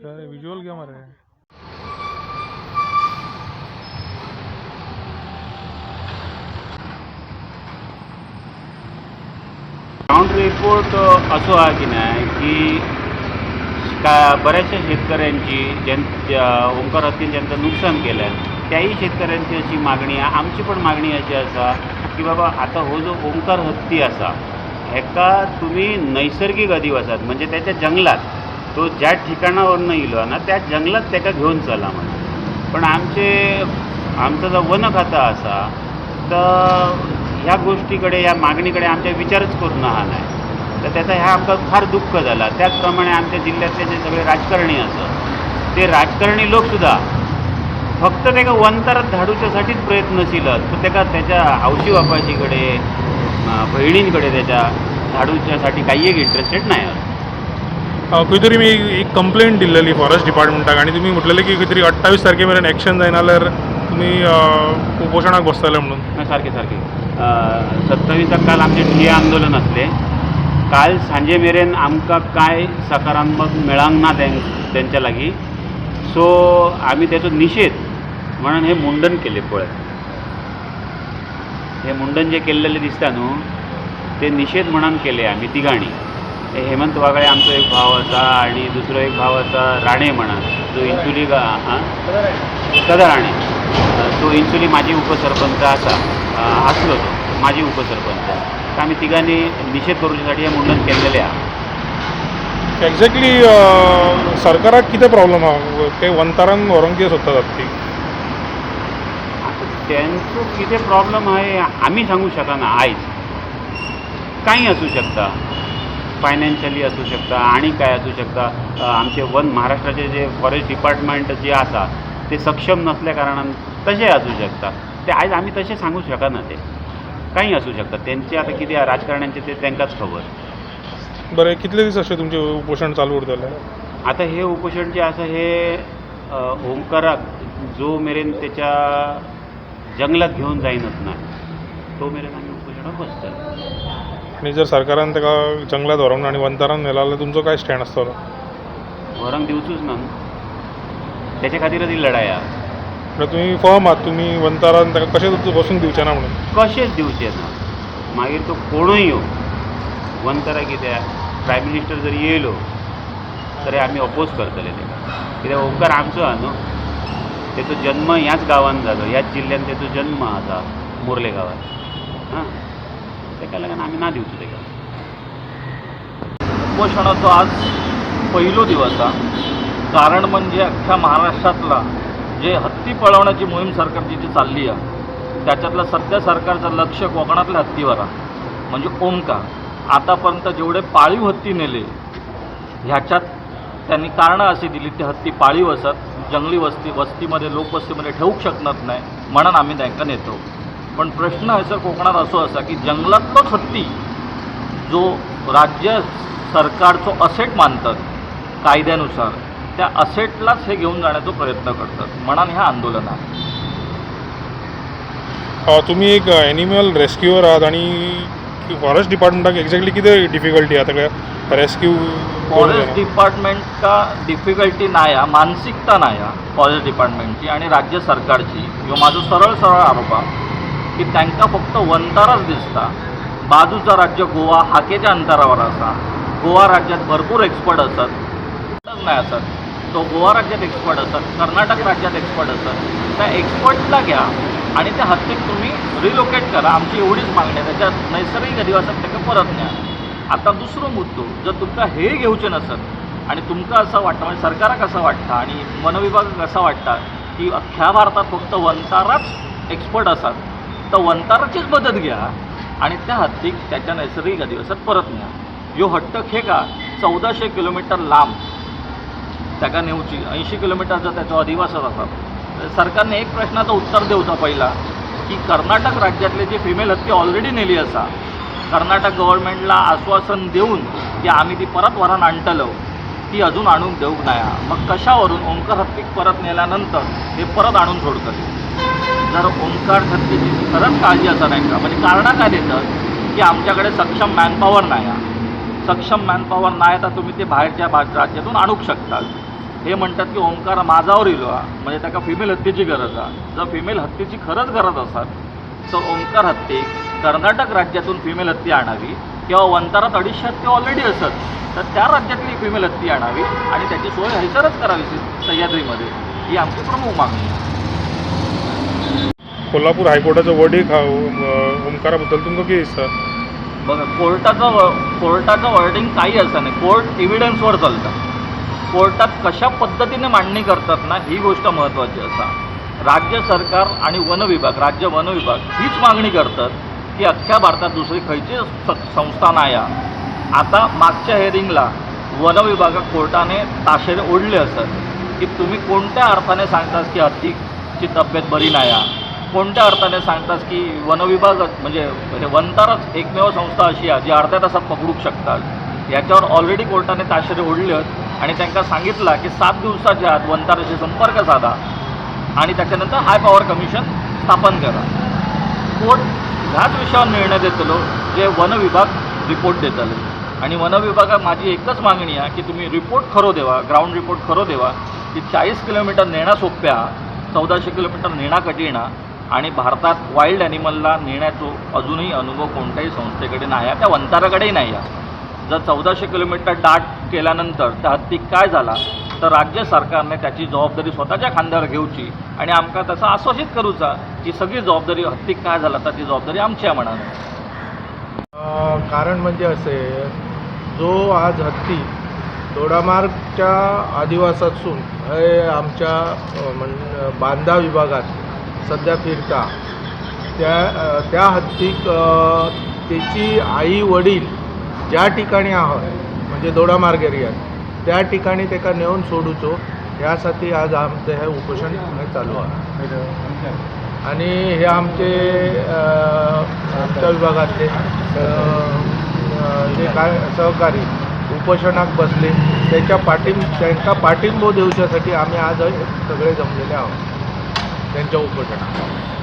काय विजुअल घ्या मारे. ग्राउंड रिपोर्ट असो हा की नाही की बऱ्याचशा शेतकऱ्यांची ओंकार हत्तीन ज्यांचं नुकसान केलं आहे त्याही शेतकऱ्यांची अशी मागणी आहे. आमची पण मागणी अशी असा की बाबा आता हो जो ओंकार हत्ती असा हेका तुम्ही नैसर्गिक अधिवासात म्हणजे त्याच्या जंगलात तो ज्या ठिकाणावरनं इलो ना त्या जंगलात त्याका घेऊन चला म्हणून. पण आमचा जो वन खाता असा तर ह्या गोष्टीकडे ह्या मागणीकडे आमच्या विचारच करून हा नाही. तर त्याचा ह्या आमकां फार दुःख झाला. त्याचप्रमाणे आमच्या जिल्ह्यातले जे सगळे राजकारणी असत ते राजकारणी लोकसुद्धा फक्त त्याका वंतरात धाडूच्यासाठीच प्रयत्नशील तर त्याका त्याच्या हौशी बापाशीकडे बहिणींकडे त्याच्या धाडूच्यासाठी काही एक इंटरेस्टेड नाही. खंय तरी मी एक कंप्लेंट दिल्ली फॉरेस्ट डिपार्टमेंटाक आणि तुम्ही म्हटलेले की खंय तरी 28 तारखेमेरेन एक्शन जायना जाल्यार तुम्ही उपोशणाक बसतले म्हणून. सारखे 27 काल आमचे ठिय्या आंदोलन असले. काल सांजे मेरेन आमकां काय सकारात्मक मेळांक ना त्यांच्या लागीं. सो आम्ही त्याचो निषेध म्हणून हे मुंडन केले. पळय हे मुंडन जे केल्लेले दिसता न्हू ते निषेध म्हणून केले आम्ही तिगाणी. हेमंत वागळे आमचो एक भाव असा आणि दुसरो एक भाव असा राणे म्हणून जो इंचुली सदा राणे तो इंचुली माजी उपसरपंच असलो तो माजी उपसरपंच. तर आम्ही तिघांनी निषेध करूच्यासाठी हे मुंडन केलेले आहे. एक्झॅक्टली सरकाराक कितें प्रॉब्लेम आहा ते वंतारांक व्हरोंक कितें सोदतात ती. त्यांचो कितें प्रॉब्लेम आहे आम्ही सांगू शकना. आयज काही असू शकता, फायनान्शियली असू शकता आणि काय असू शकता. आमचे महाराष्ट्राचे जे फॉरेस्ट डिपार्टमेंट जे आसा ते सक्षम नसल्या कारणान तसे असू शकता. ते आयज आम्ही तसे सांगू शकना. ते काही असू शकता. त्यांचे आता किती राजकारण्यांचे ते त्यांकाच खबर. बरें कितले दीस अशें तुमचें उपोशण चालू उरतलें. आता हे उपोषण जे असं हे ओंकाराक जो मेरेन त्याच्या जंगलात घेऊन जाईनच नाही तो मेरेन आम्ही उपोषणाक बसतले. आणि जर सरकारान ताका जंगलात व्हरोंक ना आनी वंतारान व्हेला जाल्यार तुमचो काय स्टँड आसतलो. व्हरोंक दिवचूच ना त्याच्या खातीरच ही लढाई आहा. म्हणल्यार तुमी फर्म आहात तुमी वंतारान ताका कशेंच बसूंक दिवचे ना म्हणून. कशेंच दिवचे ना. मागीर तो कोणूय येवं वंतरा कित्याक प्रायम मिनिस्टर जरी येयलो तरी आमी अपोज करतले ताका. कित्याक ओंकार आमचो आहा न्हू. तेचो जन्म ह्याच गांवांत जालो. ह्याच जिल्ह्यात तेचो जन्म आसा मोर्ले गांवांत. हां तेका लागून आमी ना दिवचो ताका. उपोषणाचो आज पहिलो दिवस आहे. कारण म्हणजे अख्ख्या महाराष्ट्रातला जे हत्ती पळवण्याची मोहीम सरकारची जी चालली आहे त्याच्यातलं सध्या सरकारचं लक्ष कोकणातल्या हत्तीवर आहे. म्हणजे ओंकार आतापर्यंत जेवढे पाळीव हत्ती नेले ह्याच्यात त्यांनी कारणं अशी दिली ते हत्ती पाळीव असत जंगली वस्तीमध्ये लोकवस्तीमध्ये ठेवूक शकत नाही म्हणून आम्ही त्यांना नेतो. पण प्रश्न असं कोकणात असो असा की जंगलातलोच हत्ती जो राज्य सरकारचो असेट मानतात कायद्यानुसार त्या असेटलाच हे घेऊन जाण्याचा प्रयत्न करतात म्हणून हे आंदोलन आहे. तुम्ही एक एनिमल रेस्क्युअर आहात आणि फॉरेस्ट डिपार्टमेंटाक एक्झॅक्टली कितें डिफिकल्टी आता काय रेस्क्यू. फॉरेस्ट डिपार्टमेंट का डिफिकल्टी नाही आहे मानसिकता नाही आहे फॉरेस्ट डिपार्टमेंटची आणि राज्य सरकारची. ह्यो माझो सरळ आरोप आहे की त्यांना फक्त वंताराच दिसता. बाजूचा राज्य गोवा हाकेच्या अंतरावर असा. गोवा राज्यात भरपूर एक्सपर्ट असतात नाही असत. तो गोवा राज्यात एक्सपर्ट असतात कर्नाटक राज्यात एक्सपर्ट असतात. त्या एक्सपर्टला घ्या आणि त्या हत्तीक तुम्ही रिलोकेट करा. आमची एवढीच मागणी आहे. त्याच्यात नैसर्गिक अधिवासात त्याला परत न्या. आता दुसरं मुद्दो जर तुमका हे घेवचे नसत आणि तुमका असं वाटतं म्हणजे सरकाराक असं वाटतं आणि वनविभागाक असं वाटतं की अख्ख्या भारतात फक्त वंताराच एक्सपर्ट असतात तर वंताराचीच मदत घ्या आणि त्या हत्तीक त्याच्या नैसर्गिक अधिवासात परत न्या. ह्यो हट्ट खेका 1400 किलोमीटर लांब त्याका नेवची 80 किलोमीटरचा त्याचा अधिवासात असतात. सरकारने एक प्रश्नाचं उत्तर देऊचा पहिला की कर्नाटक राज्यातले जे फिमेल हत्ती ऑलरेडी नेली असा कर्नाटक गव्हर्नमेंटला आश्वासन देऊन की आम्ही ती परत वरान आणतलो ती अजून आणून देऊक नाही. मग कशावरून ओंकार हत्तीक परत नेल्यानंतर हे परत आणून सोडतले. जर ओंकार हत्येची खरंच काळजी असा नाही का, म्हणजे कारणं काय देतात की आमच्याकडे सक्षम मॅनपॉवर नाही आहे. सक्षम मॅनपॉवर नाही तर तुम्ही ते बाहेरच्या राज्यातून आणूक शकता. हे म्हणतात की ओंकार माझावर येलो म्हणजे त्याला फिमेल हत्येची गरज आहे. जर फिमेल हत्येची खरंच गरज असेल तर ओंकार हत्ये कर्नाटक राज्यातून फिमेल हत्ती आणावी किंवा वंतारात 250 हत्ती ऑलरेडी असत तर त्या राज्यातली फिमेल हत्ती आणावी आणि त्याची सोय हैसरच करावी सह्याद्रीमध्ये. ही आमची प्रमुख मागणी आहे. कोल्हापूर हायकोर्टाचं वर्डिक ओंकाराबद्दल तुमकां कितें दिसता? बघा कोर्टाचं वर्डिंग काही असं नाही. कोर्ट एव्हिडन्सवर चालतं. कोर्टात कशा पद्धतीने मांडणी करतात ना ही गोष्ट महत्त्वाची असा. राज्य सरकार आणि वन विभाग राज्य वन विभाग हीच मागणी करतात की अख्ख्या भारतात दुसरी खंयची संस्था नाही. आता मागच्या हेअरिंगला वन विभागात कोर्टाने ताशेरे ओढले असत की तुम्ही कोणत्या अर्थाने सांगतास की हत्तीची तब्येत बरी नाही. कोणत्या अर्थाने सांगतास की वनविभाग म्हणजे वंतारच एकमेव संस्था अशी आहे जी अर्ध्या तासात पकडूक शकतात. याच्यावर ऑलरेडी कोर्टाने ताशेरे ओढले आहेत आणि त्यांना सांगितलं की 7 दिवसाच्या आत वंताराशी संपर्क साधा आणि त्याच्यानंतर हाय पॉवर कमिशन स्थापन करा. कोर्ट ह्याच विषयावर निर्णय देतलो जे वन विभाग रिपोर्ट देतले आणि वन विभागात माझी एकच मागणी आहे की तुम्ही रिपोर्ट खरो देवा, ग्राउंड रिपोर्ट खरो देवा की 40 किलोमीटर नेणं सोप्या 1400 किलोमीटर नेणं कठीण आणि भारतात वाईल्ड ॲनिमलला नेण्याचा अजूनही अनुभव कोणत्याही संस्थेकडे नाही आहे, त्या वंताराकडेही नाही आहे. जर 1400 किलोमीटर दाट केल्यानंतर त्या हत्तीक काय झाला तर राज्य सरकारने त्याची जबाबदारी स्वतःच्या खांद्यावर घेऊची आणि आमका तसं आश्वासित करूचा की सगळी जबाबदारी हत्तीक काय झाला तर ती जबाबदारी आमची आहे म्हणून. कारण म्हणजे असे जो आज हत्ती दोडामार्गच्या आदिवासातसून हे आमच्या बांदा विभागात सध्या फिरता त्या हत्तीक त्याची आई वडील ज्या ठिकाणी आहोत म्हणजे दोडामार्ग एरियात त्या ठिकाणी त्याला नेऊन सोडूचो ह्यासाठी आज आमचं हे उपोषण चालू आहे. आणि हे आमच्या विभागातले जे काय सहकारी उपोषणाक बसले त्यांचा पाठिंबा देऊच्यासाठी आम्ही आज सगळे जमलेले आहोत त्यांच्या उपोषणात.